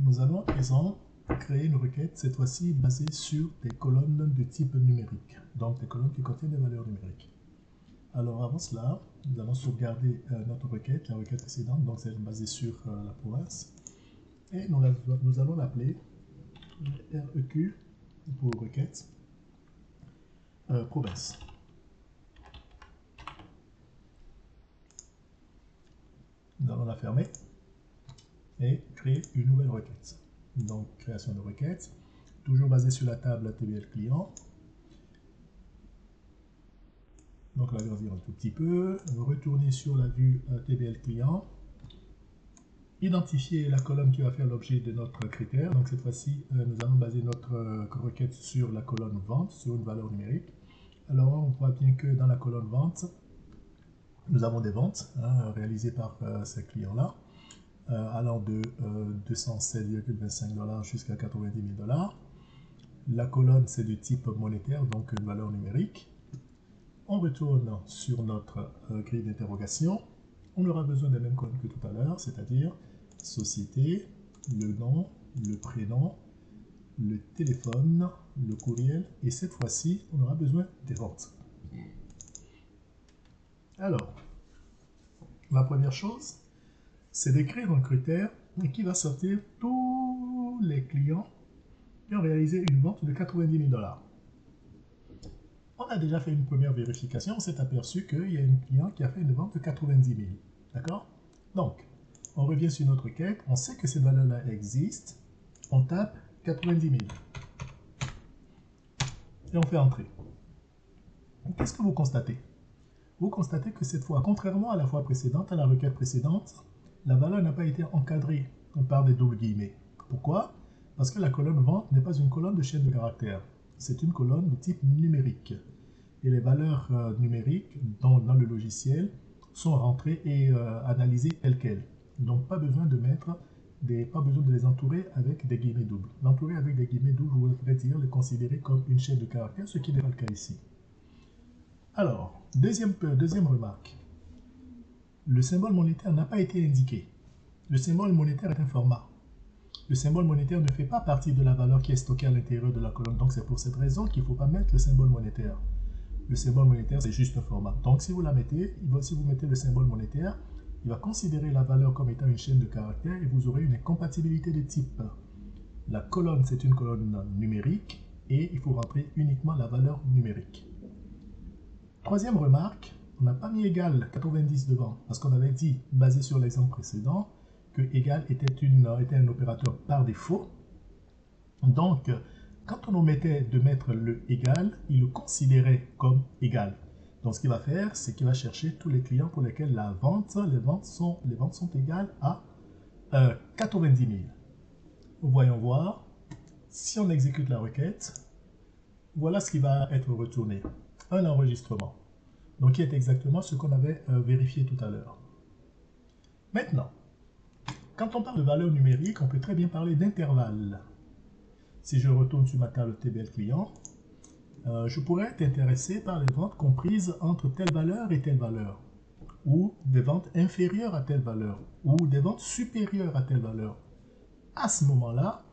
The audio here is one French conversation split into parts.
nous allons à présent créer une requête, cette fois-ci basée sur des colonnes de type numérique, donc des colonnes qui contiennent des valeurs numériques. Alors avant cela, nous allons sauvegarder notre requête, la requête précédente, donc c'est basée sur la province, et nous allons l'appeler REQ pour requête province. Nous allons la fermer et créer une nouvelle requête. Donc création de requête, toujours basée sur la table TBL client. Donc on va grandir un tout petit peu, retourner sur la vue TBL client, identifier la colonne qui va faire l'objet de notre critère. Donc cette fois-ci, nous allons baser notre requête sur la colonne vente, sur une valeur numérique. Alors on voit bien que dans la colonne vente, nous avons des ventes réalisées par ces clients-là, allant de 207,25 $ jusqu'à 90 000 $. La colonne, c'est du type monétaire, donc une valeur numérique. On retourne sur notre grille d'interrogation. On aura besoin des mêmes colonnes que tout à l'heure, c'est-à-dire société, le nom, le prénom, le téléphone, le courriel, et cette fois-ci, on aura besoin des ventes. Alors, la première chose, c'est d'écrire un critère qui va sortir tous les clients qui ont réalisé une vente de 90 000 $. On a déjà fait une première vérification, on s'est aperçu qu'il y a un client qui a fait une vente de 90 000. D'accord? Donc, on revient sur notre requête, on sait que ces valeurs-là existent, on tape 90 000 et on fait entrer. Qu'est-ce que vous constatez? Vous constatez que cette fois, contrairement à la fois précédente, à la requête précédente, la valeur n'a pas été encadrée par des doubles guillemets. Pourquoi? Parce que la colonne vente n'est pas une colonne de chaîne de caractères. C'est une colonne de type numérique. Et les valeurs numériques dans le logiciel sont rentrées et analysées telles quelles. Donc pas besoin de les entourer avec des guillemets doubles. L'entourer avec des guillemets doubles voudrait dire le considérer comme une chaîne de caractères, ce qui n'est pas le cas ici. Alors, deuxième remarque. Le symbole monétaire n'a pas été indiqué. Le symbole monétaire est un format. Le symbole monétaire ne fait pas partie de la valeur qui est stockée à l'intérieur de la colonne. Donc c'est pour cette raison qu'il ne faut pas mettre le symbole monétaire. Le symbole monétaire, c'est juste un format. Donc si vous mettez le symbole monétaire, il va considérer la valeur comme étant une chaîne de caractères et vous aurez une incompatibilité de type. La colonne, c'est une colonne numérique et il faut rentrer uniquement la valeur numérique. Troisième remarque, on n'a pas mis égal 90 devant parce qu'on avait dit, basé sur l'exemple précédent, que égal était un opérateur par défaut. Donc, quand on omettait de mettre le égal, il le considérait comme égal. Donc, ce qu'il va faire, c'est qu'il va chercher tous les clients pour lesquels les ventes sont égales à 90 000. Voyons voir. Si on exécute la requête, voilà ce qui va être retourné. Un enregistrement. Donc, qui est exactement ce qu'on avait vérifié tout à l'heure. Maintenant, quand on parle de valeur numérique, on peut très bien parler d'intervalle. Si je retourne sur ma table TBL client, je pourrais être intéressé par les ventes comprises entre telle valeur et telle valeur, ou des ventes inférieures à telle valeur, ou des ventes supérieures à telle valeur. À ce moment-là,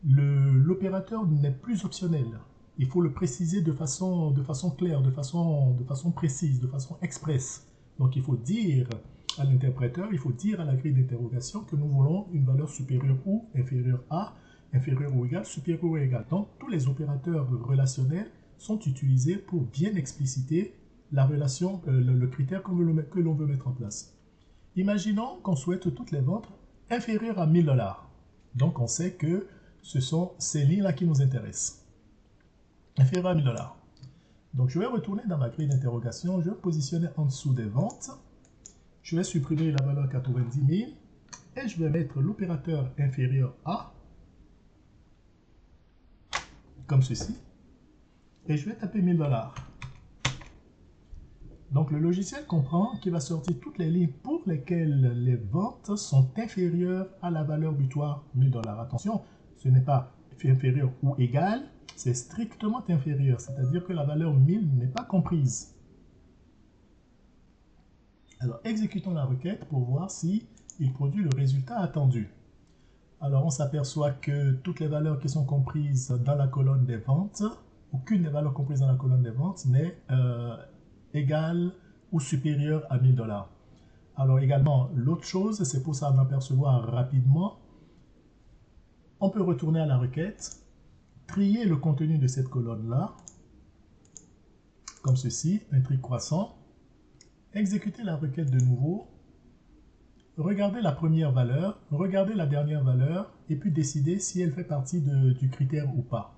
l'opérateur n'est plus optionnel. Il faut le préciser de façon claire, de façon précise, de façon express. Donc il faut dire à l'interpréteur, il faut dire à la grille d'interrogation que nous voulons une valeur supérieure ou inférieure à, inférieure ou égale, supérieure ou égale. Donc tous les opérateurs relationnels sont utilisés pour bien expliciter la relation, le critère que l'on veut mettre en place. Imaginons qu'on souhaite toutes les ventes inférieures à 1000 $. Donc on sait que ce sont ces lignes-là qui nous intéressent. Inférieur à 1000 $. Donc je vais retourner dans ma grille d'interrogation, je vais positionner en dessous des ventes, je vais supprimer la valeur 90 000 et je vais mettre l'opérateur inférieur à, comme ceci, et je vais taper 1000 $. Donc le logiciel comprend qu'il va sortir toutes les lignes pour lesquelles les ventes sont inférieures à la valeur butoir 1000 $. Attention, ce n'est pas inférieur ou égal, c'est strictement inférieur, c'est-à-dire que la valeur 1000 n'est pas comprise. Alors, exécutons la requête pour voir si il produit le résultat attendu. Alors on s'aperçoit que toutes les valeurs qui sont comprises dans la colonne des ventes, aucune des valeurs comprises dans la colonne des ventes n'est égale ou supérieure à 1000 $. Alors également, l'autre chose, c'est pour s'en apercevoir rapidement, on peut retourner à la requête, trier le contenu de cette colonne-là, comme ceci, un tri croissant, exécuter la requête de nouveau, regarder la première valeur, regarder la dernière valeur, et puis décider si elle fait partie du critère ou pas.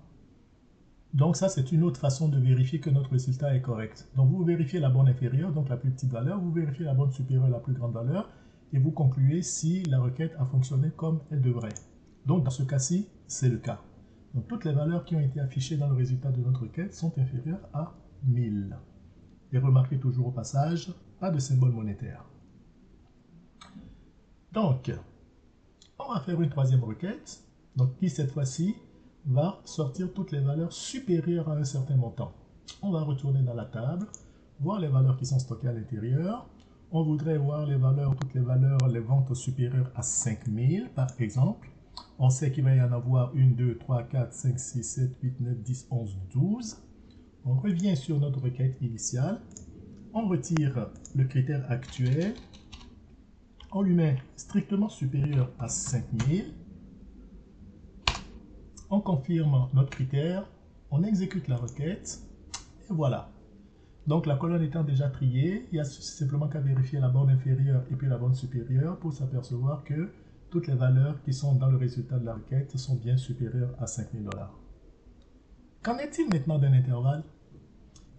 Donc ça, c'est une autre façon de vérifier que notre résultat est correct. Donc vous vérifiez la borne inférieure, donc la plus petite valeur, vous vérifiez la borne supérieure, la plus grande valeur, et vous concluez si la requête a fonctionné comme elle devrait. Donc dans ce cas-ci, c'est le cas. Donc toutes les valeurs qui ont été affichées dans le résultat de notre requête sont inférieures à 1000. Et remarquez toujours au passage, pas de symbole monétaire. Donc, on va faire une troisième requête, donc qui cette fois-ci va sortir toutes les valeurs supérieures à un certain montant. On va retourner dans la table, voir les valeurs qui sont stockées à l'intérieur. On voudrait voir les valeurs, toutes les valeurs, les ventes supérieures à 5000 par exemple. On sait qu'il va y en avoir 1, 2, 3, 4, 5, 6, 7, 8, 9, 10, 11, 12. On revient sur notre requête initiale. On retire le critère actuel. On lui met strictement supérieur à 5000. On confirme notre critère. On exécute la requête. Et voilà. Donc la colonne étant déjà triée, il y a simplement qu'à vérifier la borne inférieure et puis la borne supérieure pour s'apercevoir que toutes les valeurs qui sont dans le résultat de la requête sont bien supérieures à 5000 $. Qu'en est-il maintenant d'un intervalle?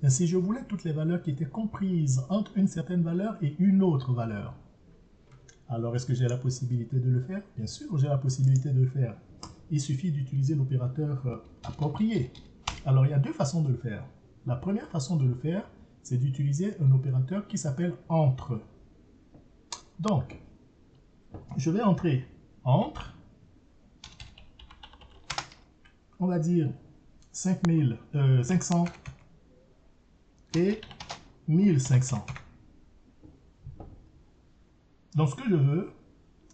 Si je voulais toutes les valeurs qui étaient comprises entre une certaine valeur et une autre valeur, alors est-ce que j'ai la possibilité de le faire? Bien sûr, j'ai la possibilité de le faire. Il suffit d'utiliser l'opérateur approprié. Alors il y a deux façons de le faire. La première façon de le faire, c'est d'utiliser un opérateur qui s'appelle entre. Donc, je vais entrer entre, on va dire 500 et 1500. Donc ce que je veux,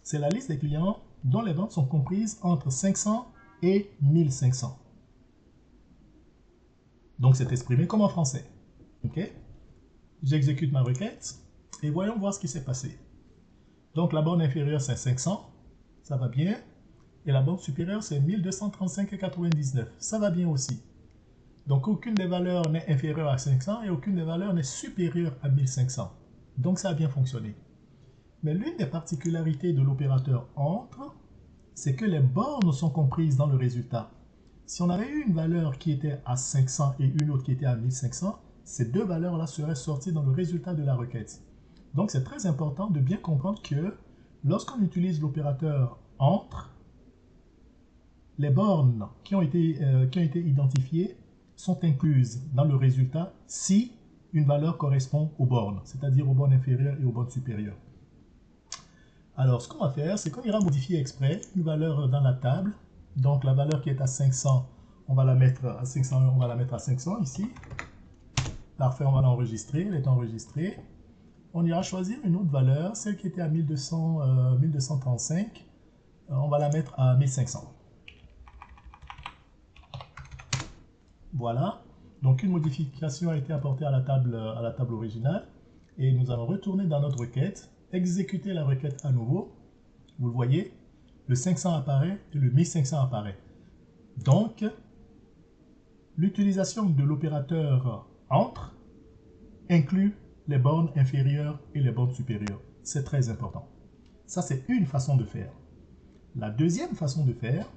c'est la liste des clients dont les ventes sont comprises entre 500 et 1500. Donc c'est exprimé comme en français. Ok? J'exécute ma requête et voyons voir ce qui s'est passé. Donc la borne inférieure c'est 500, ça va bien. Et la borne supérieure c'est 1235,99, ça va bien aussi. Donc aucune des valeurs n'est inférieure à 500 et aucune des valeurs n'est supérieure à 1500. Donc ça a bien fonctionné. Mais l'une des particularités de l'opérateur entre, c'est que les bornes sont comprises dans le résultat. Si on avait eu une valeur qui était à 500 et une autre qui était à 1500, ces deux valeurs-là seraient sorties dans le résultat de la requête. Donc c'est très important de bien comprendre que lorsqu'on utilise l'opérateur entre, les bornes qui ont été identifiées sont incluses dans le résultat si une valeur correspond aux bornes, c'est-à-dire aux bornes inférieures et aux bornes supérieures. Alors, ce qu'on va faire, c'est qu'on ira modifier exprès une valeur dans la table. Donc, la valeur qui est à 500, on va la mettre à 500, on va la mettre à 500 ici. Parfait, on va l'enregistrer, elle est enregistrée. On ira choisir une autre valeur, celle qui était à 1235. On va la mettre à 1500. Voilà. Donc, une modification a été apportée à la table originale. Et nous allons retourner dans notre requête, exécuter la requête à nouveau. Vous le voyez, le 500 apparaît et le 1500 apparaît. Donc, l'utilisation de l'opérateur entre inclut les bornes inférieures et les bornes supérieures. C'est très important. Ça, c'est une façon de faire. La deuxième façon de faire,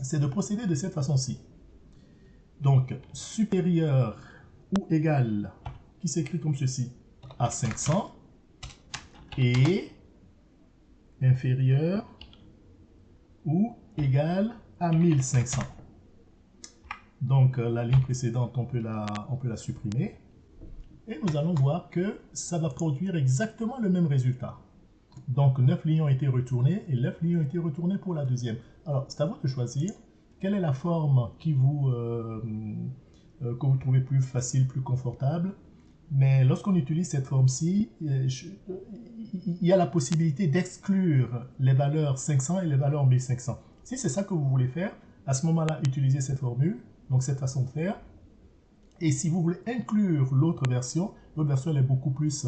c'est de procéder de cette façon-ci. Donc, supérieur ou égal, qui s'écrit comme ceci, à 500, et inférieur ou égal à 1500. Donc, la ligne précédente, on peut la supprimer. Et nous allons voir que ça va produire exactement le même résultat. Donc, 9 lignes ont été retournées et 9 lignes ont été retournées pour la deuxième. Alors, c'est à vous de choisir quelle est la forme que vous trouvez plus facile, plus confortable. Mais lorsqu'on utilise cette forme-ci, il y a la possibilité d'exclure les valeurs 500 et les valeurs 1500. Si c'est ça que vous voulez faire, à ce moment-là, utilisez cette formule, donc cette façon de faire. Et si vous voulez inclure l'autre version elle est beaucoup plus,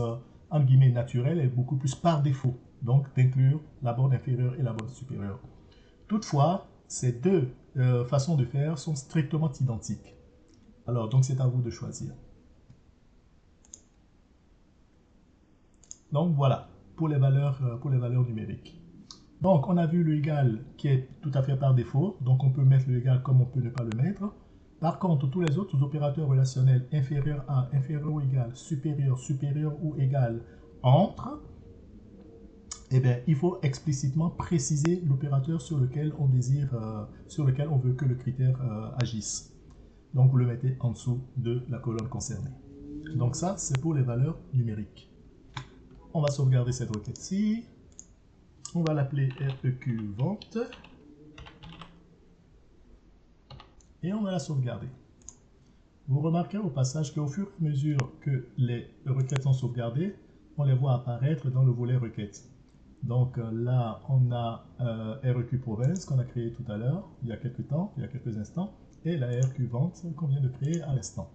entre guillemets, naturelle, elle est beaucoup plus par défaut. Donc, d'inclure la borne inférieure et la borne supérieure. Toutefois, ces deux façons de faire sont strictement identiques. Alors, donc c'est à vous de choisir. Donc voilà, pour les valeurs numériques. Donc on a vu le égal qui est tout à fait par défaut, donc on peut mettre le égal comme on peut ne pas le mettre. Par contre, tous les autres opérateurs relationnels inférieur à, inférieur ou égal, supérieur, supérieur ou égal, entre, eh bien, il faut explicitement préciser l'opérateur sur lequel on désire, sur lequel on veut que le critère agisse. Donc vous le mettez en dessous de la colonne concernée. Donc ça, c'est pour les valeurs numériques. On va sauvegarder cette requête-ci. On va l'appeler REQ vente. Et on va la sauvegarder. Vous remarquez au passage qu'au fur et à mesure que les requêtes sont sauvegardées, on les voit apparaître dans le volet requêtes. Donc là, on a REQ province qu'on a créé tout à l'heure, il y a quelques instants, et la REQ vente qu'on vient de créer à l'instant.